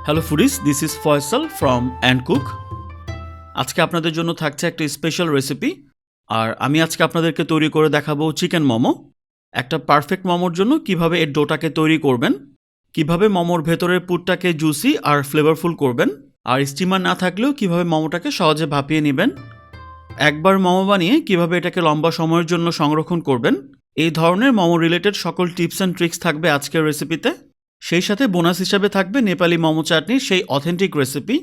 Hello foodies, this is Faisal from andcook। আজকে আপনাদের জন্য থাকছে একটা স্পেশাল রেসিপি। আর আমি আজকে আপনাদেরকে তৈরি করে দেখাবো চিকেন মোমো। একটা পারফেক্ট মোমোর জন্য কিভাবে এর ডোটাকে তৈরি করবেন, কিভাবে মোমোর ভেতরের পুরটাকে জুসি আর ফ্লেভারফুল করবেন, আর স্টিমার না থাকলেও কিভাবে মোমোটাকে সহজে ভাপিয়ে নেবেন, একবার মোমো বানিয়ে কিভাবে এটাকে লম্বা সময়ের জন্য সংরক্ষণ করবেন। এই ধরনের মোমো রিলেটেড সকল টিপস অ্যান্ড ট্রিক্স থাকবে আজকের রেসিপিতে। সেই সাথে বোনাস হিসাবে থাকবে নেপালি মোমো চাটনির সেই অথেন্টিক রেসিপি।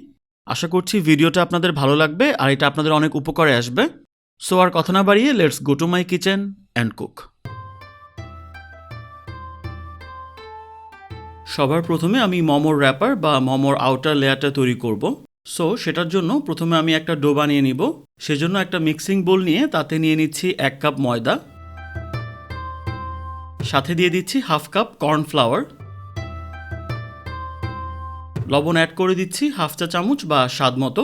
আশা করছি ভিডিওটা আপনাদের ভালো লাগবে আর এটা আপনাদের অনেক উপকারে আসবে। সো আর কথা না বাড়িয়ে let's go to my kitchen and cook. সবার প্রথমে আমি মোমোর র্যাপার বা মোমোর আউটার লেয়ারটা তৈরি করব। সো সেটার জন্য প্রথমে আমি একটা ডো বানিয়ে নিব। সেজন্য একটা মিক্সিং বোল নিয়ে তাতে নিয়ে নিচ্ছি 1 কাপ ময়দা, সাথে দিয়ে দিচ্ছি হাফ কাপ কর্নফ্লাওয়ার, লবণ অ্যাড করে দিচ্ছি হাফ চা চামচ বা স্বাদ মতো।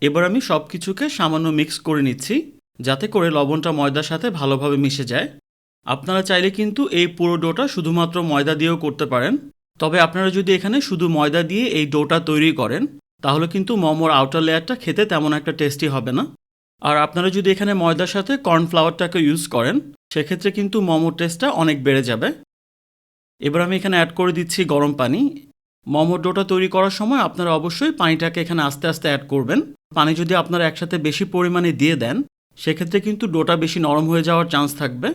এবার আমি সব কিছুকে সামান্য মিক্স করে নিচ্ছি যাতে করে লবণটা ময়দার সাথে ভালোভাবে মিশে যায়। আপনারা চাইলে কিন্তু এই পুরো ডোটা শুধুমাত্র ময়দা দিয়েও করতে পারেন, তবে আপনারা যদি এখানে শুধু ময়দা দিয়ে এই ডোটা তৈরি করেন তাহলে কিন্তু মোমোর আউটার লেয়ারটা খেতে তেমন একটা টেস্টি হবে না। আর আপনারা যদি এখানে ময়দার সাথে কর্নফ্লাওয়ারটাকে ইউজ করেন সেক্ষেত্রে কিন্তু মোমোর টেস্টটা অনেক বেড়ে যাবে। এবার আমি এখানে অ্যাড করে দিচ্ছি গরম পানি। মোমোর ডোটা তৈরি করার সময় আপনারা অবশ্যই পানিটাকে এখানে আস্তে আস্তে অ্যাড করবেন। পানি যদি আপনারা একসাথে বেশি পরিমাণে দিয়ে দেন সেক্ষেত্রে কিন্তু ডোটা বেশি নরম হয়ে যাওয়ার চান্স থাকবে।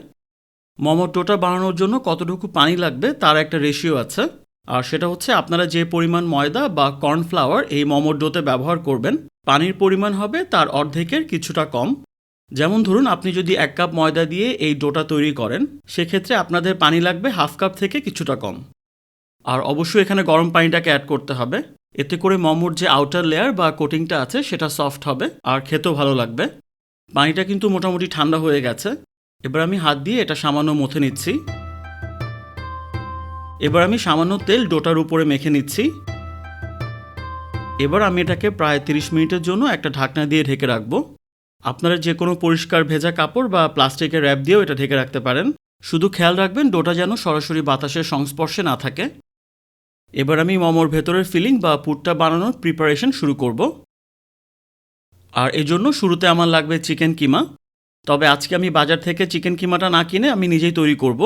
মোমোর ডোটা বানানোর জন্য কতটুকু পানি লাগবে তার একটা রেশিও আছে, আর সেটা হচ্ছে আপনারা যে পরিমাণ ময়দা বা কর্নফ্লাওয়ার এই মোমোর ডোতে ব্যবহার করবেন পানির পরিমাণ হবে তার অর্ধেকের কিছুটা কম। যেমন ধরুন আপনি যদি 1 কাপ ময়দা দিয়ে এই ডোটা তৈরি করেন সেক্ষেত্রে আপনাদের পানি লাগবে হাফ কাপ থেকে কিছুটা কম। আর অবশ্যই এখানে গরম পানিটাকে অ্যাড করতে হবে, এতে করে মোমোর যে আউটার লেয়ার বা কোটিংটা আছে সেটা সফট হবে আর খেতেও ভালো লাগবে। পানিটা কিন্তু মোটামুটি ঠান্ডা হয়ে গেছে। এবার আমি হাত দিয়ে এটা সামান্য মথে নিচ্ছি। এবার আমি সামান্য তেল ডোটার উপরে মেখে নিচ্ছি। এবার আমি এটাকে প্রায় 30 মিনিটের জন্য একটা ঢাকনা দিয়ে ঢেকে রাখবো। আপনারা যে কোনো পরিষ্কার ভেজা কাপড় বা প্লাস্টিকের র্যাপ দিয়েও এটা ঢেকে রাখতে পারেন। শুধু খেয়াল রাখবেন ডোটা যেন সরাসরি বাতাসের সংস্পর্শে না থাকে। এবার আমি মোমোর ভেতরের ফিলিং বা পুরটা বানানোর প্রিপারেশন শুরু করব। আর এজন্য শুরুতে আমার লাগবে চিকেন কিমা। তবে আজকে আমি বাজার থেকে চিকেন কিমাটা না কিনে আমি নিজেই তৈরি করব।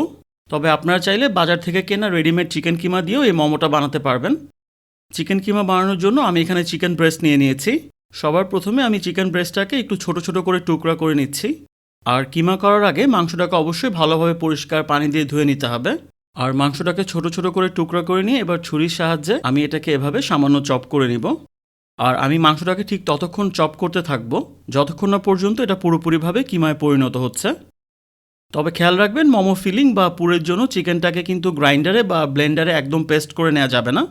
তবে আপনারা চাইলে বাজার থেকে কেনা রেডিমেড চিকেন কিমা দিয়েও এই মোমোটা বানাতে পারবেন। চিকেন কিমা বানানোর জন্য আমি এখানে চিকেন ব্রেস্ট নিয়ে নিয়েছি। সবার প্রথমে আমি চিকেন ব্রেস্টটাকে একটু ছোট ছোট করে টুকরা করে নিচ্ছি। আর কিমা করার আগে মাংসটাকে অবশ্যই ভালোভাবে পরিষ্কার পানি দিয়ে ধুয়ে নিতে হবে। আর মাংসটাকে ছোট ছোট করে টুকরা করে নিয়ে এবার ছুরির সাহায্যে আমি এটাকে এভাবে সামান্য চপ করে নিব। আর আমি মাংসটাকে ঠিক ততক্ষণ চপ করতে থাকবো যতক্ষণ না পর্যন্ত এটা পুরোপুরিভাবে কিমায় পরিণত হচ্ছে। তবে খেয়াল রাখবেন মোমো ফিলিং বা পুরের জন্য চিকেনটাকে কিন্তু গ্রাইন্ডারে বা ব্লেন্ডারে একদম পেস্ট করে নেওয়া যাবে না।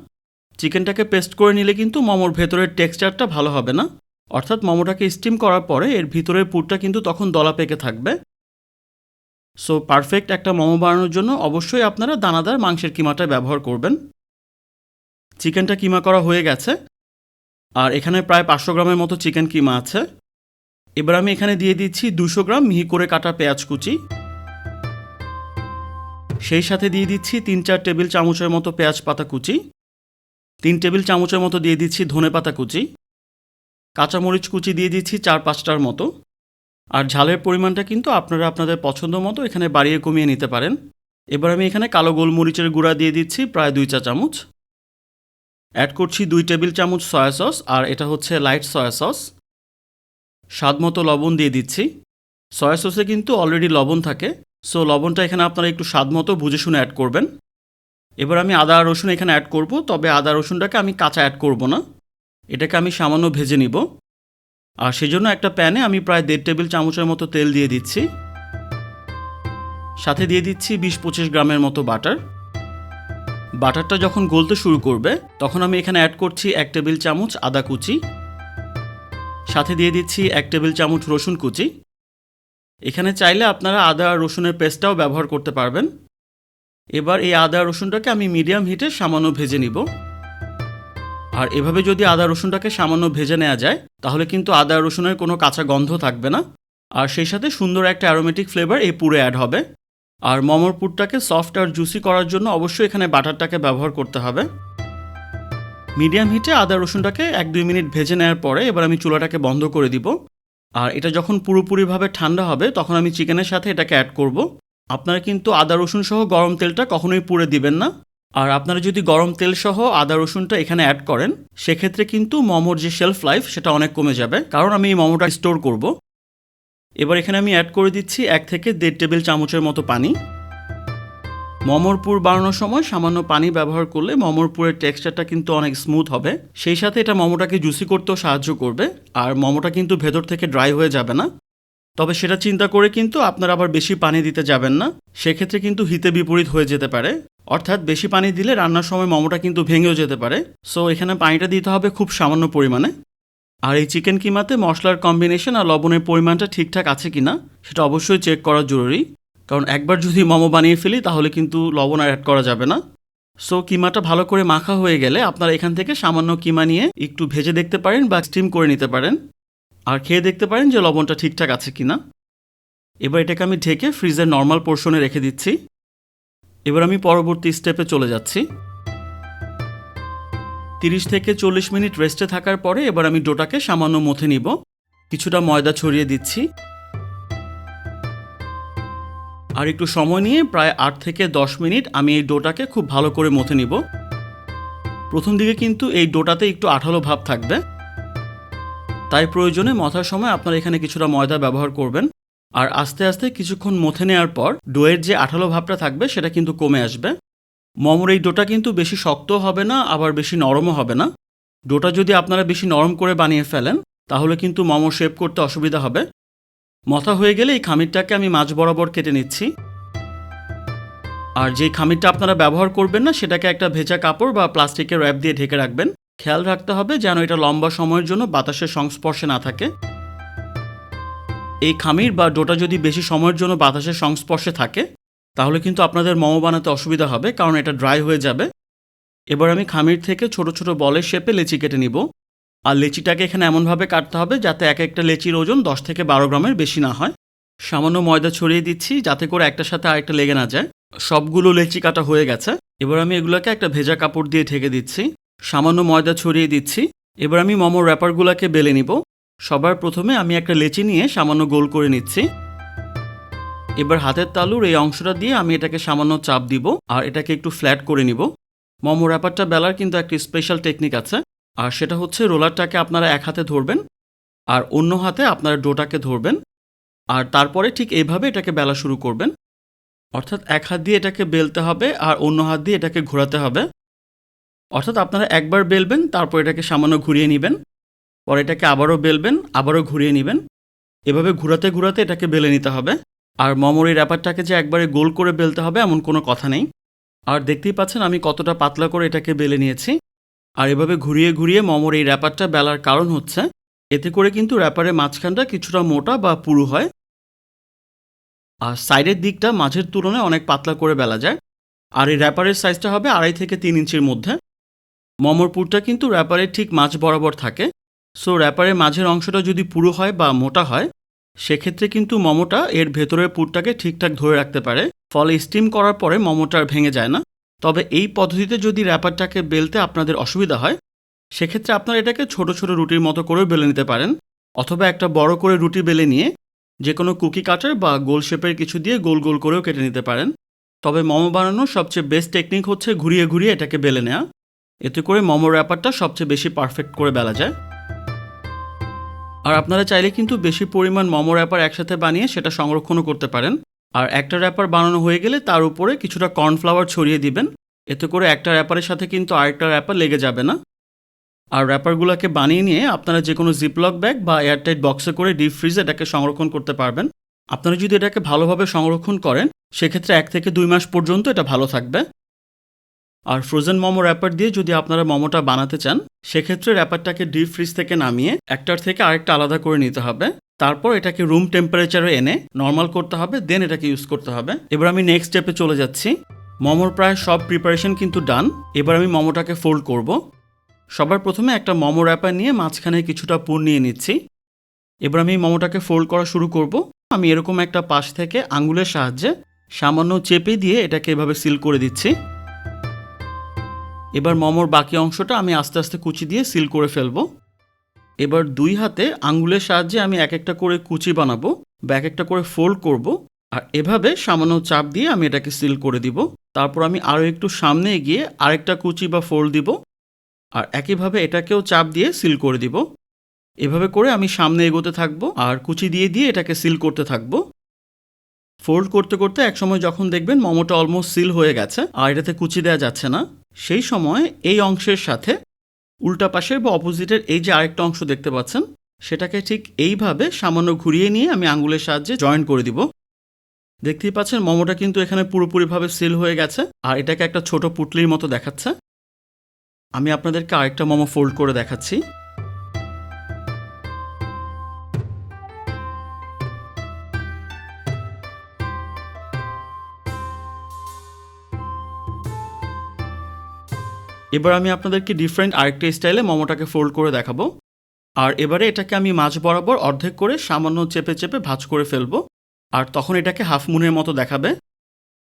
চিকেনটাকে পেস্ট করে নিলে কিন্তু মোমোর ভেতরের টেক্সচারটা ভালো হবে না, অর্থাৎ মোমোটাকে স্টিম করার পরে এর ভিতরের পুরটা কিন্তু তখন দলা পেকে থাকবে। সো পারফেক্ট একটা মোমো বানানোর জন্য অবশ্যই আপনারা দানাদার মাংসের কিমাটা ব্যবহার করবেন। চিকেনটা কিমা করা হয়ে গেছে আর এখানে প্রায় 500 গ্রামের মতো চিকেন কিমা আছে। এবার আমি এখানে দিয়ে দিচ্ছি 200 গ্রাম মিহি করে কাটা পেঁয়াজ কুচি, সেই সাথে দিয়ে দিচ্ছি 3-4 টেবিল চামচের মতো পেঁয়াজ পাতা কুচি, 3 টেবিল চামচের মতো দিয়ে দিচ্ছি ধনে পাতা কুচি, কাঁচামরিচ কুচি দিয়ে দিচ্ছি 4-5টার মতো। আর ঝালের পরিমাণটা কিন্তু আপনারা আপনাদের পছন্দ মতো এখানে বাড়িয়ে কমিয়ে নিতে পারেন। এবার আমি এখানে কালো গোলমরিচের গুঁড়া দিয়ে দিচ্ছি প্রায় 2 চা চামচ। অ্যাড করছি 2 টেবিল চামচ সয়া সস, আর এটা হচ্ছে লাইট সয়া সস। স্বাদ মতো লবণ দিয়ে দিচ্ছি। সয়া সসে কিন্তু অলরেডি লবণ থাকে, সো লবণটা এখানে আপনারা একটু স্বাদ মতো বুঝে শুনে অ্যাড করবেন। এবার আমি আদা আর রসুন এখানে অ্যাড করব, তবে আদা রসুনটাকে আমি কাঁচা অ্যাড করব না, এটাকে আমি সামান্য ভেজে নিব। আর সেজন্য একটা প্যানে আমি প্রায় 1.5 টেবিল চামচের মতো তেল দিয়ে দিচ্ছি। সাথে দিয়ে দিচ্ছি 20-25 গ্রামের মতো বাটার। বাটারটা যখন গলতে শুরু করবে তখন আমি এখানে অ্যাড করছি 1 টেবিল চামচ আদা কুচি, সাথে দিয়ে দিচ্ছি 1 টেবিল চামচ রসুন কুচি। এখানে চাইলে আপনারা আদা আর রসুনের পেস্টটাও ব্যবহার করতে পারবেন। এবার এই আদা রসুনটাকে আমি মিডিয়াম হিটে সামান্য ভেজে নিব। আর এভাবে যদি আদা রসুনটাকে সামান্য ভেজে নেওয়া যায় তাহলে কিন্তু আদা রসুনের কোনো কাঁচা গন্ধ থাকবে না, আর সেই সাথে সুন্দর একটা অ্যারোমেটিক ফ্লেভার এই পুরে অ্যাড হবে। আর মোমোর পুরটাকে সফট আর জুসি করার জন্য অবশ্যই এখানে বাটারটাকে ব্যবহার করতে হবে। মিডিয়াম হিটে আদা রসুনটাকে 1-2 মিনিট ভেজে নেওয়ার পরে এবার আমি চুলাটাকে বন্ধ করে দিব। আর এটা যখন পুরোপুরিভাবে ঠান্ডা হবে তখন আমি চিকেনের সাথে এটাকে অ্যাড করব। আপনারা কিন্তু আদা রসুন সহ গরম তেলটা কখনোই পুড়ে দিবেন না। আর আপনারা যদি গরম তেল সহ আদা রসুনটা এখানে অ্যাড করেন সেক্ষেত্রে কিন্তু মোমোর যে শেলফ লাইফ সেটা অনেক কমে যাবে, কারণ আমি এই মোমোটা স্টোর করব। এবার এখানে আমি অ্যাড করে দিচ্ছি 1 থেকে 1.5 টেবিল চামচের মতো পানি। মোমোর পুর বানানোর সময় সামান্য পানি ব্যবহার করলে মোমোর পুরের টেক্সচারটা কিন্তু অনেক স্মুথ হবে, সেই সাথে এটা মোমোটাকে জুসি করতেও সাহায্য করবে। আর মোমোটা কিন্তু ভেতর থেকে ড্রাই হয়ে যাবে না। তবে সেটা চিন্তা করে কিন্তু আপনারা আবার বেশি পানি দিতে যাবেন না, সেক্ষেত্রে কিন্তু হিতে বিপরীত হয়ে যেতে পারে। অর্থাৎ বেশি পানি দিলে রান্নার সময় মোমোটা কিন্তু ভেঙেও যেতে পারে। সো এখানে পানিটা দিতে হবে খুব সামান্য পরিমাণে। আর এই চিকেন কিমাতে মশলার কম্বিনেশন আর লবণের পরিমাণটা ঠিকঠাক আছে কিনা সেটা অবশ্যই চেক করা জরুরি, কারণ একবার যদি মোমো বানিয়ে ফেলি তাহলে কিন্তু লবণ আর অ্যাড করা যাবে না। সো কিমাটা ভালো করে মাখা হয়ে গেলে আপনারা এখান থেকে সামান্য কিমা নিয়ে একটু ভেজে দেখতে পারেন বা স্টিম করে নিতে পারেন, আর খেয়ে দেখতে পারেন যে লবণটা ঠিকঠাক আছে কিনা। এবার এটাকে আমি ঢেকে ফ্রিজের নর্মাল পোর্শনে রেখে দিচ্ছি। এবার আমি পরবর্তী স্টেপে চলে যাচ্ছি। 30 থেকে 40 মিনিট রেস্টে থাকার পরে এবার আমি ডোটাকে সামান্য মথে নিব। কিছুটা ময়দা ছড়িয়ে দিচ্ছি আর একটু সময় নিয়ে প্রায় 8 থেকে 10 মিনিট আমি এই ডোটাকে খুব ভালো করে মথে নিব। প্রথম দিকে কিন্তু এই ডোটাতে একটু আঠালো ভাব থাকবে, তাই প্রয়োজনে মথার সময় আপনারা এখানে কিছুটা ময়দা ব্যবহার করবেন। আর আস্তে আস্তে কিছুক্ষণ মথে নেওয়ার পর ডোয়ের যে আঠালো ভাবটা থাকবে সেটা কিন্তু কমে আসবে। মোমোর এই ডোটা কিন্তু বেশি শক্তও হবে না আবার বেশি নরমও হবে না। ডোটা যদি আপনারা বেশি নরম করে বানিয়ে ফেলেন তাহলে কিন্তু মোমো শেপ করতে অসুবিধা হবে। মথা হয়ে গেলে এই খামিরটাকে আমি মাঝ বরাবর কেটে নিচ্ছি। আর যেই খামিরটা আপনারা ব্যবহার করবেন না সেটাকে একটা ভেজা কাপড় বা প্লাস্টিকের র্যাপ দিয়ে ঢেকে রাখবেন। খেয়াল রাখতে হবে যেন এটা লম্বা সময়ের জন্য বাতাসের সংস্পর্শে না থাকে। এই খামির বা ডোটা যদি বেশি সময়ের জন্য বাতাসের সংস্পর্শে থাকে তাহলে কিন্তু আপনাদের মোমো বানাতে অসুবিধা হবে, কারণ এটা ড্রাই হয়ে যাবে। এবার আমি খামির থেকে ছোট ছোট বলের শেপে লেচি কেটে নিব। আর লেচিটাকে এখানে এমনভাবে কাটতে হবে যাতে এক একটা লেচির ওজন 10 থেকে 12 গ্রামের বেশি না হয়। সামান্য ময়দা ছড়িয়ে দিচ্ছি যাতে করে একটার সাথে আরেকটা লেগে না যায়। সবগুলো লেচি কাটা হয়ে গেছে। এবার আমি এগুলোকে একটা ভেজা কাপড় দিয়ে ঢেকে দিচ্ছি। সামান্য ময়দা ছড়িয়ে দিচ্ছি। এবার আমি মোমোর র্যাপারগুলোকে বেলে নিব। সবার প্রথমে আমি একটা লেচি নিয়ে সামান্য গোল করে নিচ্ছি। এবার হাতের তালুর এই অংশটা দিয়ে আমি এটাকে সামান্য চাপ দিব আর এটাকে একটু ফ্ল্যাট করে নিব। মোমো র্যাপারটা বেলার কিন্তু একটা স্পেশাল টেকনিক আছে, আর সেটা হচ্ছে রোলারটাকে আপনারা এক হাতে ধরবেন আর অন্য হাতে আপনারা ডোটাকে ধরবেন, আর তারপরে ঠিক এইভাবে এটাকে বেলা শুরু করবেন। অর্থাৎ এক হাত দিয়ে এটাকে বেলতে হবে আর অন্য হাত দিয়ে এটাকে ঘোরাতে হবে। অর্থাৎ আপনারা একবার বেলবেন, তারপর এটাকে সামান্য ঘুরিয়ে নেবেন, পরে এটাকে আবারও বেলবেন, আবারও ঘুরিয়ে নেবেন। এভাবে ঘুরাতে ঘুরাতে এটাকে বেলে নিতে হবে। আর মোমোর এই র্যাপারটাকে যে একবারে গোল করে বেলতে হবে এমন কোনো কথা নেই। আর দেখতেই পাচ্ছেন আমি কতটা পাতলা করে এটাকে বেলে নিয়েছি। আর এভাবে ঘুরিয়ে ঘুরিয়ে মোমোর এই র্যাপারটা বেলার কারণ হচ্ছে এতে করে কিন্তু র্যাপারের মাঝখানটা কিছুটা মোটা বা পুরু হয়, আর সাইডের দিকটা মাঝের তুলনায় অনেক পাতলা করে বেলা যায়। আর এই র্যাপারের সাইজটা হবে 2.5 থেকে 3 ইঞ্চির মধ্যে। মোমোর পুরটা কিন্তু র্যাপারের ঠিক মাঝ বরাবর থাকে। সো র্যাপারের মাঝের অংশটা যদি পুরু হয় বা মোটা হয় সেক্ষেত্রে কিন্তু মোমোটা এর ভেতরের পুরটাকে ঠিকঠাক ধরে রাখতে পারে, ফলে স্টিম করার পরে মোমোটা আর ভেঙে যায় না। তবে এই পদ্ধতিতে যদি র্যাপারটাকে বেলতে আপনাদের অসুবিধা হয় সেক্ষেত্রে আপনারা এটাকে ছোট ছোট রুটির মতো করেও বেলে নিতে পারেন, অথবা একটা বড় করে রুটি বেলে নিয়ে যে কোনো কুকি কাটার বা গোল শেপের কিছু দিয়ে গোল গোল করেও কেটে নিতে পারেন। তবে মোমো বানানোর সবচেয়ে বেস্ট টেকনিক হচ্ছে ঘুরিয়ে ঘুরিয়ে এটাকে বেলে নেওয়া। এতে করে মোমোর র্যাপারটা সবচেয়ে বেশি পারফেক্ট করে বেলা যায়। আর আপনারা চাইলে কিন্তু বেশি পরিমাণ মোমো র্যাপার একসাথে বানিয়ে সেটা সংরক্ষণও করতে পারেন। আর একটা র্যাপার বানানো হয়ে গেলে তার উপরে কিছুটা কর্নফ্লাওয়ার ছড়িয়ে দিবেন। এতে করে একটা র্যাপারের সাথে কিন্তু আরেকটা র্যাপার লেগে যাবে না। আর র্যাপারগুলোকে বানিয়ে নিয়ে আপনারা যে কোনো জিপলক ব্যাগ বা এয়ারটাইট বক্সে করে ডিপ ফ্রিজে এটাকে সংরক্ষণ করতে পারবেন। আপনারা যদি এটাকে ভালোভাবে সংরক্ষণ করেন সেক্ষেত্রে 1 থেকে 2 মাস পর্যন্ত এটা ভালো থাকবে। আর ফ্রোজেন মোমো র্যাপার দিয়ে যদি আপনারা মোমোটা বানাতে চান সেক্ষেত্রে র্যাপারটাকে ডিপ ফ্রিজ থেকে নামিয়ে একটার থেকে আরেকটা আলাদা করে নিতে হবে। তারপর এটাকে রুম টেম্পারেচারে এনে নর্মাল করতে হবে, দেন এটাকে ইউজ করতে হবে। এবার আমি নেক্সট স্টেপে চলে যাচ্ছি। মোমোর প্রায় সব প্রিপারেশন কিন্তু ডান। এবার আমি মোমোটাকে ফোল্ড করব। সবার প্রথমে একটা মোমো র্যাপার নিয়ে মাঝখানে কিছুটা পুর নিয়ে নিচ্ছি। এবার আমি মোমোটাকে ফোল্ড করা শুরু করব। আমি এরকম একটা পাশ থেকে আঙ্গুলের সাহায্যে সামান্য চেপে দিয়ে এটাকে এভাবে সিল করে দিচ্ছি। এবার মোমোর বাকি অংশটা আমি আস্তে আস্তে কুচি দিয়ে সিল করে ফেলবো। এবার 2 হাতে আঙ্গুলের সাহায্যে আমি এক একটা করে কুচি বানাবো বা এক একটা করে ফোল্ড করব, আর এভাবে সামান্য চাপ দিয়ে আমি এটাকে সিল করে দিব। তারপর আমি আরও একটু সামনে এগিয়ে আরেকটা কুচি বা ফোল্ড দিব, আর একইভাবে এটাকেও চাপ দিয়ে সিল করে দিব। এভাবে করে আমি সামনে এগোতে থাকবো আর কুচি দিয়ে দিয়ে এটাকে সিল করতে থাকবো। ফোল্ড করতে করতে একসময় যখন দেখবেন মোমোটা অলমোস্ট সিল হয়ে গেছে আর এটাতে কুচি দেওয়া যাচ্ছে না, সেই সময় এই অংশের সাথে উল্টা পাশের বা অপোজিটের এই যে আরেকটা অংশ দেখতে পাচ্ছেন, সেটাকে ঠিক এইভাবে সামান্য ঘুরিয়ে নিয়ে আমি আঙ্গুলের সাহায্যে জয়েন করে দিব। দেখতেই পাচ্ছেন মোমোটা কিন্তু এখানে পুরোপুরিভাবে সিল হয়ে গেছে আর এটাকে একটা ছোট পুটলির মতো দেখাচ্ছে। আমি আপনাদেরকে আরেকটা মোমো ফোল্ড করে দেখাচ্ছি। এবার আমি আপনাদেরকে ডিফারেন্ট আরেকটা স্টাইলে মোমোটাকে ফোল্ড করে দেখাবো। আর এবারে এটাকে আমি মাঝ বরাবর অর্ধেক করে সামান্য চেপে চেপে ভাঁজ করে ফেলবো, আর তখন এটাকে হাফ মুনের মতো দেখাবে।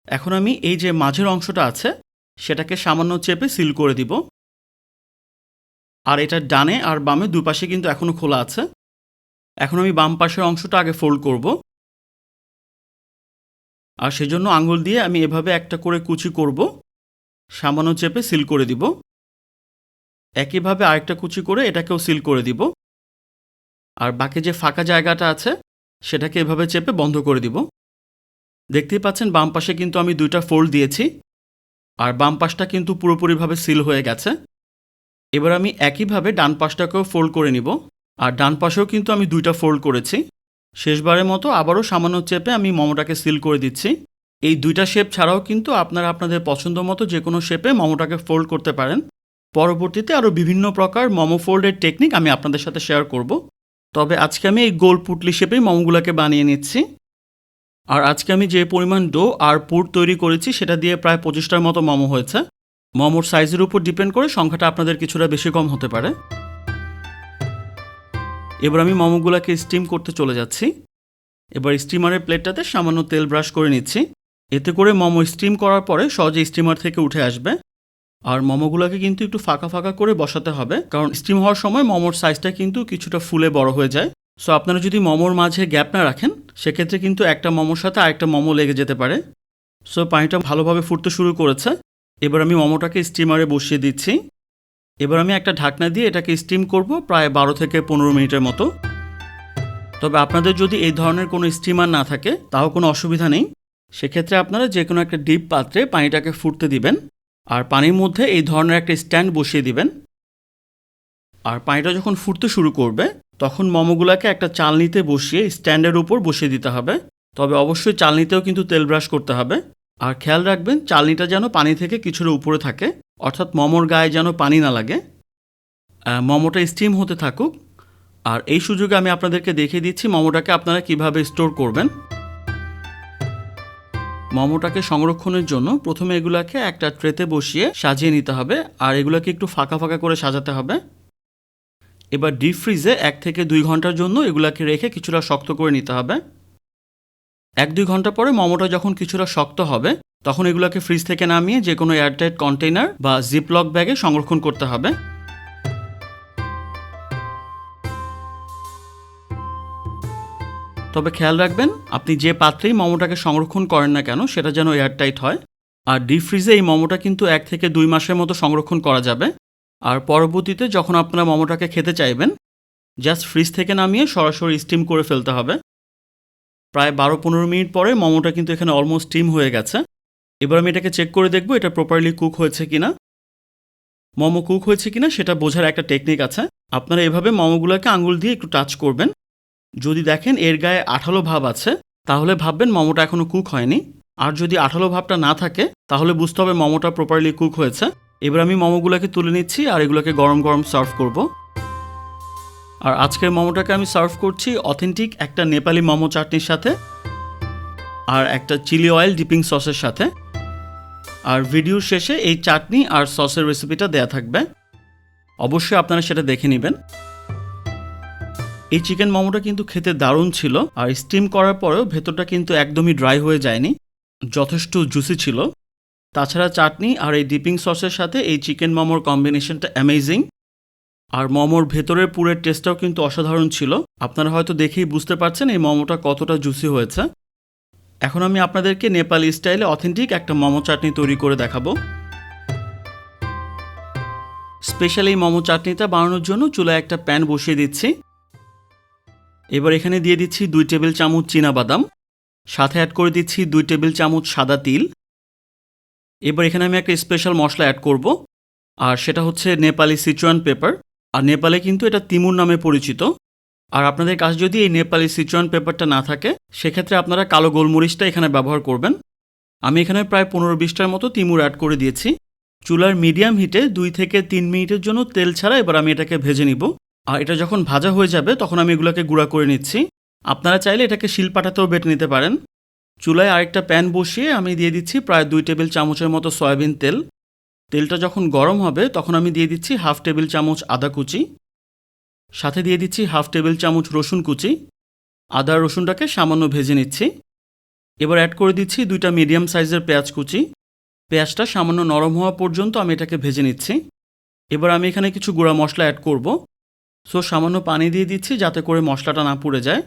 এখন আমি এই যে মাঝের অংশটা আছে সেটাকে সামান্য চেপে সিল করে দিব। আর এটার ডানে আর বামে দুপাশে কিন্তু এখনও খোলা আছে। এখন আমি বাম পাশের অংশটা আগে ফোল্ড করব, আর সেজন্য আঙ্গুল দিয়ে আমি এভাবে একটা করে কুচি করব, সামান্য চেপে সিল করে দিব। একইভাবে আরেকটা কুচি করে এটাকেও সিল করে দিব, আর বাকি যে ফাঁকা জায়গাটা আছে সেটাকে এভাবে চেপে বন্ধ করে দিব। দেখতেই পাচ্ছেন বাম পাশে কিন্তু আমি 2টা ফোল্ড দিয়েছি আর বাম পাশটা কিন্তু পুরোপুরিভাবে সিল হয়ে গেছে। এবার আমি একইভাবে ডান পাশটাকেও ফোল্ড করে নিব, আর ডান পাশেও কিন্তু আমি 2টা ফোল্ড করেছি। শেষবারের মতো আবারও সামান্য চেপে আমি মোমোটাকে সিল করে দিচ্ছি। এই 2টা শেপ ছাড়াও কিন্তু আপনারা আপনাদের পছন্দ মতো যে কোনো শেপে মোমোটাকে ফোল্ড করতে পারেন। পরবর্তীতে আরও বিভিন্ন প্রকার মোমো ফোল্ডের টেকনিক আমি আপনাদের সাথে শেয়ার করব। তবে আজকে আমি এই গোল পুটলি শেপেই মোমোগুলোকে বানিয়ে নিচ্ছি। আর আজকে আমি যে পরিমাণ ডো আর পুর তৈরি করেছি সেটা দিয়ে প্রায় 25টার মতো মোমো হয়েছে। মোমোর সাইজের উপর ডিপেন্ড করে সংখ্যাটা আপনাদের কিছুটা বেশি কম হতে পারে। এবার আমি মোমোগুলোকে স্টিম করতে চলে যাচ্ছি। এবার স্টিমারের প্লেটটাতে সামান্য তেল ব্রাশ করে নিচ্ছি। এতে করে মোমো স্টিম করার পরে সহজে স্টিমার থেকে উঠে আসবে। আর মোমোগুলোকে কিন্তু একটু ফাঁকা ফাঁকা করে বসাতে হবে, কারণ স্টিম হওয়ার সময় মোমোর সাইজটা কিন্তু কিছুটা ফুলে বড় হয়ে যায়। সো আপনারা যদি মোমোর মাঝে গ্যাপ না রাখেন সেক্ষেত্রে কিন্তু একটা মোমোর সাথে আরেকটা মোমো লেগে যেতে পারে। সো পানিটা ভালোভাবে ফুটতে শুরু করেছে। এবার আমি মোমোটাকে স্টিমারে বসিয়ে দিচ্ছি। এবার আমি একটা ঢাকনা দিয়ে এটাকে স্টিম করব প্রায় 12 থেকে 15 মিনিটের মতো। তবে আপনাদের যদি এই ধরনের কোনো স্টিমার না থাকে তাও কোনো অসুবিধা নেই। সেক্ষেত্রে আপনারা যে কোনো একটা ডিপ পাত্রে পানিটাকে ফুটতে দিবেন, আর পানির মধ্যে এই ধরনের একটা স্ট্যান্ড বসিয়ে দিবেন। আর পানিটা যখন ফুটতে শুরু করবে তখন মোমোগুলোকে একটা চালনিতে বসিয়ে স্ট্যান্ডের উপর বসিয়ে দিতে হবে। তবে অবশ্যই চালনিতেও কিন্তু তেল ব্রাশ করতে হবে। আর খেয়াল রাখবেন চালনিটা যেন পানি থেকে কিছুটা উপরে থাকে, অর্থাৎ মোমোর গায়ে যেন পানি না লাগে। মোমোটা স্টিম হতে থাকুক, আর এই সুযোগে আমি আপনাদেরকে দেখিয়ে দিচ্ছি মোমোটাকে আপনারা কিভাবে স্টোর করবেন। মোমোটাকে সংরক্ষণের জন্য প্রথমে এগুলাকে একটা ট্রেতে বসিয়ে সাজিয়ে নিতে হবে, আর এগুলোকে একটু ফাঁকা ফাঁকা করে সাজাতে হবে। এবার ডিপ ফ্রিজে 1 থেকে 2 ঘন্টার জন্য এগুলাকে রেখে কিছুটা শক্ত করে নিতে হবে। 1-2 ঘন্টা পরে মোমোটা যখন কিছুটা শক্ত হবে তখন এগুলোকে ফ্রিজ থেকে নামিয়ে যে কোনো এয়ারটাইট কন্টেইনার বা জিপলক ব্যাগে সংরক্ষণ করতে হবে। তবে খেয়াল রাখবেন আপনি যে পাত্রেই মোমোটাকে সংরক্ষণ করেন না কেন সেটা যেন এয়ারটাইট হয়। আর ডিপ ফ্রিজে এই মোমোটা কিন্তু 1 থেকে 2 মাসের মতো সংরক্ষণ করা যাবে। আর পরবর্তীতে যখন আপনারা মোমোটাকে খেতে চাইবেন জাস্ট ফ্রিজ থেকে নামিয়ে সরাসরি স্টিম করে ফেলতে হবে। প্রায় 12-15 মিনিট পরে মোমোটা কিন্তু এখানে অলমোস্ট স্টিম হয়ে গেছে। এবার আমি এটাকে চেক করে দেখব এটা প্রপারলি কুক হয়েছে কিনা। মোমো কুক হয়েছে কিনা সেটা বোঝার একটা টেকনিক আছে। আপনারা এভাবে মোমোগুলোকে আঙুল দিয়ে একটু টাচ করবেন। যদি দেখেন এর গায়ে আঠালো ভাব আছে তাহলে ভাববেন মোমোটা এখনো কুক হয়নি। আর যদি আঠালো ভাবটা না থাকে তাহলে বুঝতে হবে মোমোটা প্রপারলি কুক হয়েছে। এবার আমি মোমোগুলোকে তুলে নিচ্ছি আর এগুলোকে গরম গরম সার্ভ করব। আর আজকের মোমোটাকে আমি সার্ভ করছি অথেন্টিক একটা নেপালি মোমো চাটনির সাথে আর একটা চিলি অয়েল ডিপিং সসের সাথে। আর ভিডিওর শেষে এই চাটনি আর সসের রেসিপিটা দেয়া থাকবে, অবশ্যই আপনারা সেটা দেখে নেবেন। এই চিকেন মোমোটা কিন্তু খেতে দারুণ ছিল, আর স্টিম করার পরেও ভেতরটা কিন্তু একদমই ড্রাই হয়ে যায়নি, যথেষ্ট জুসি ছিল। তাছাড়া চাটনি আর এই ডিপিং সসের সাথে এই চিকেন মোমোর কম্বিনেশনটা অ্যামেজিং। আর মোমোর ভেতরের পুরের টেস্টটাও কিন্তু অসাধারণ ছিল। আপনারা হয়তো দেখেই বুঝতে পারছেন এই মোমোটা কতটা জুসি হয়েছে। এখন আমি আপনাদেরকে নেপালি স্টাইলে অথেন্টিক একটা মোমো চাটনি তৈরি করে দেখাবো। স্পেশাল এই মোমো চাটনিটা বানানোর জন্য চুলায় একটা প্যান বসিয়ে দিচ্ছি। এবার এখানে দিয়ে দিচ্ছি 2 টেবিল চামচ চীনাবাদাম, সাথে অ্যাড করে দিচ্ছি 2 টেবিল চামচ সাদা তিল। এবার এখানে আমি একটা স্পেশাল মশলা অ্যাড করব, আর সেটা হচ্ছে নেপালি সিচুয়ান পেপার। আর নেপালে কিন্তু এটা তিমুর নামে পরিচিত। আর আপনাদের কাছে যদি এই নেপালি সিচুয়ান পেপারটা না থাকে, সেক্ষেত্রে আপনারা কালো গোলমরিচটা এখানে ব্যবহার করবেন। আমি এখানে প্রায় 15-20টার মতো তিমুর অ্যাড করে দিয়েছি। চুলার মিডিয়াম হিটে 2 থেকে 3 মিনিটের জন্য তেল ছাড়া এবার আমি এটাকে ভেজে নিব। আর এটা যখন ভাজা হয়ে যাবে তখন আমি এগুলোকে গুঁড়া করে নিচ্ছি। আপনারা চাইলে এটাকে শিলপাটাতেও বেটে নিতে পারেন। চুলায় আরেকটা প্যান বসিয়ে আমি দিয়ে দিচ্ছি প্রায় 2 টেবিল চামচের মতো সয়াবিন তেল। তেলটা যখন গরম হবে তখন আমি দিয়ে দিচ্ছি 1/2 টেবিল চামচ আদা কুচি, সাথে দিয়ে দিচ্ছি 1/2 টেবিল চামচ রসুন কুচি। আদা রসুনটাকে সামান্য ভেজে নিচ্ছি। এবার অ্যাড করে দিচ্ছি 2টা মিডিয়াম সাইজের পেঁয়াজ কুচি। পেঁয়াজটা সামান্য নরম হওয়া পর্যন্ত আমি এটাকে ভেজে নিচ্ছি। এবার আমি এখানে কিছু গুঁড়া মশলা অ্যাড করব। সো সামান্য পানি দিয়ে দিচ্ছি যাতে করে মশলাটা না পুড়ে যায়।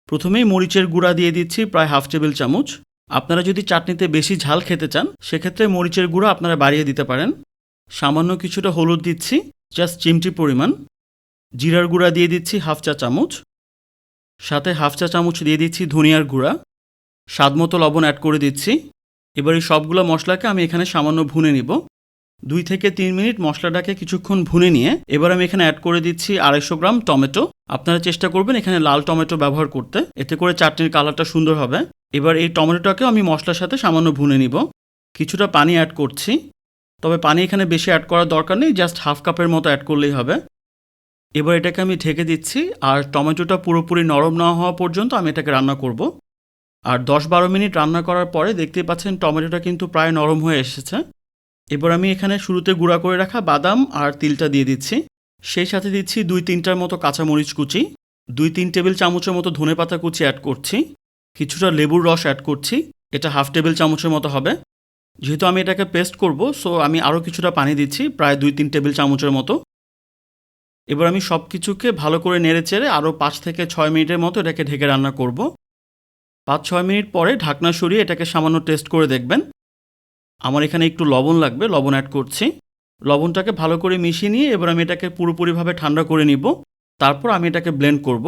প্রথমেই মরিচের গুঁড়া দিয়ে দিচ্ছি প্রায় 1/2 টেবিল চামচ। আপনারা যদি চাটনিতে বেশি ঝাল খেতে চান সেক্ষেত্রে মরিচের গুঁড়া আপনারা বাড়িয়ে দিতে পারেন। সামান্য কিছুটা হলুদ দিচ্ছি, জাস্ট চিমটি পরিমাণ। জিরার গুঁড়া দিয়ে দিচ্ছি 1/2 চা চামচ, সাথে 1/2 চা চামচ দিয়ে দিচ্ছি ধনিয়ার গুঁড়া। স্বাদমতো লবণ অ্যাড করে দিচ্ছি। এবার এই সবগুলো মশলাকে আমি এখানে সামান্য ভুনে নিব। 2 থেকে 3 মিনিট মশলাটাকে কিছুক্ষণ ভুনে নিয়ে এবার আমি এখানে অ্যাড করে দিচ্ছি 250 গ্রাম টমেটো। আপনারা চেষ্টা করবেন এখানে লাল টমেটো ব্যবহার করতে, এতে করে চাটনির কালারটা সুন্দর হবে। এবার এই টমেটোটাকেও আমি মশলার সাথে সামান্য ভুনে নিব। কিছুটা পানি অ্যাড করছি, তবে পানি এখানে বেশি অ্যাড করার দরকার নেই, জাস্ট 1/2 কাপের মতো অ্যাড করলেই হবে। এবার এটাকে আমি ঢেকে দিচ্ছি, আর টমেটোটা পুরোপুরি নরম না হওয়া পর্যন্ত আমি এটাকে রান্না করব। আর 10-12 মিনিট রান্না করার পরে দেখতেই পাচ্ছেন টমেটোটা কিন্তু প্রায় নরম হয়ে এসেছে। এবার আমি এখানে শুরুতে গুঁড়া করে রাখা বাদাম আর তিলটা দিয়ে দিচ্ছি। সেই সাথে দিচ্ছি 2-3টার মতো কাঁচামরিচ কুচি, 2-3 টেবিল চামচের মতো ধনেপাতা কুচি অ্যাড করছি। কিছুটা লেবুর রস অ্যাড করছি, এটা 1/2 টেবিল চামচের মতো হবে। যেহেতু আমি এটাকে পেস্ট করব, সো আমি আরও কিছুটা পানি দিচ্ছি, প্রায় 2-3 টেবিল চামচের মতো। এবার আমি সব কিছুকে ভালো করে নেড়ে চেড়ে আরও 5 থেকে 6 মিনিটের মতো এটাকে ঢেকে রান্না করব। 5-6 মিনিট পরে ঢাকনা সরিয়ে এটাকে সামান্য টেস্ট করে দেখবেন। আমার এখানে একটু লবণ লাগবে, লবণ অ্যাড করছি। লবণটাকে ভালো করে মিশিয়ে নিয়ে এবার আমি এটাকে পুরোপুরিভাবে ঠান্ডা করে নিব। তারপর আমি এটাকে ব্লেন্ড করব।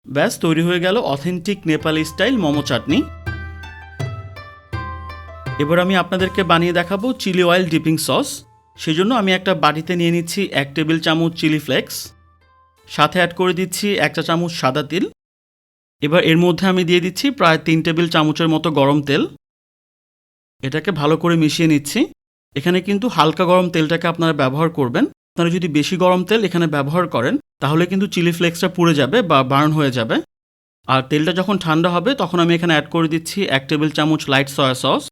ব্যাস তৈরি হয়ে গেল অথেন্টিক নেপালি স্টাইল মোমো চাটনি। এবার আমি আপনাদেরকে বানিয়ে দেখাবো চিলি অয়েল ডিপিং সস। সেজন্য আমি একটা বাটিতে নিয়ে নিচ্ছি 1 টেবিল চামচ চিলি ফ্লেক্স, সাথে অ্যাড করে দিচ্ছি 1 চা চামচ সাদা তিল। এবার এর মধ্যে আমি দিয়ে দিচ্ছি প্রায় 3 টেবিল চামচের মতো গরম তেল। এটাকে ভালো করে মিশিয়ে নিচ্ছি। এখানে কিন্তু হালকা গরম তেলটাকে আপনারা ব্যবহার করবেন। আপনারা যদি বেশি গরম তেল এখানে ব্যবহার করেন তাহলে কিন্তু চিলি ফ্লেক্সটা পুড়ে যাবে বা বার্ন হয়ে যাবে। আর তেলটা যখন ঠান্ডা হবে তখন আমি এখানে অ্যাড করে দিচ্ছি 1 টেবিল চামচ লাইট সয়া সস,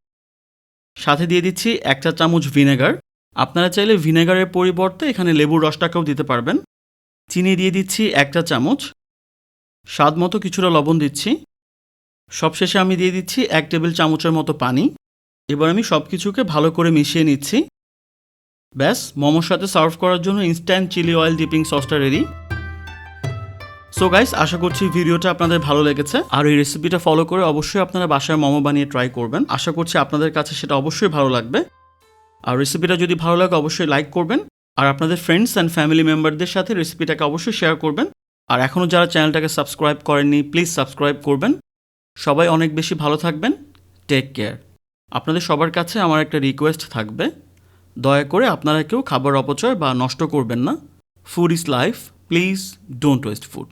সাথে দিয়ে দিচ্ছি 1 চা চামচ ভিনেগার। আপনারা চাইলে ভিনেগারের পরিবর্তে এখানে লেবুর রসটাকেও দিতে পারবেন। চিনি দিয়ে দিচ্ছি 1 চা চামচ, স্বাদ মতো কিছুটা লবণ দিচ্ছি। সবশেষে আমি দিয়ে দিচ্ছি 1 টেবিল চামচের মতো পানি। এবার আমি সব কিছুকে ভালো করে মিশিয়ে নিচ্ছি। ব্যাস মোমোর সাথে সার্ভ করার জন্য ইনস্ট্যান্ট চিলি অয়েল ডিপিং সসটা রেডি। সো গাইস, আশা করছি ভিডিওটা আপনাদের ভালো লেগেছে। আর এই রেসিপিটা ফলো করে অবশ্যই আপনারা বাসায় মোমো বানিয়ে ট্রাই করবেন। আশা করছি আপনাদের কাছে সেটা অবশ্যই ভালো লাগবে। আর রেসিপিটা যদি ভালো লাগে অবশ্যই লাইক করবেন, আর আপনাদের ফ্রেন্ডস অ্যান্ড ফ্যামিলি মেম্বারদের সাথে রেসিপিটাকে অবশ্যই শেয়ার করবেন। আর এখনও যারা চ্যানেলটাকে সাবস্ক্রাইব করেননি প্লিজ সাবস্ক্রাইব করবেন। সবাই অনেক বেশি ভালো থাকবেন। Take care. আপনাদের সবার কাছে আমার একটা রিকোয়েস্ট থাকবে, দয়া করে আপনারা কেউ খাবার অপচয় বা নষ্ট করবেন না। Food is life, please don't waste food.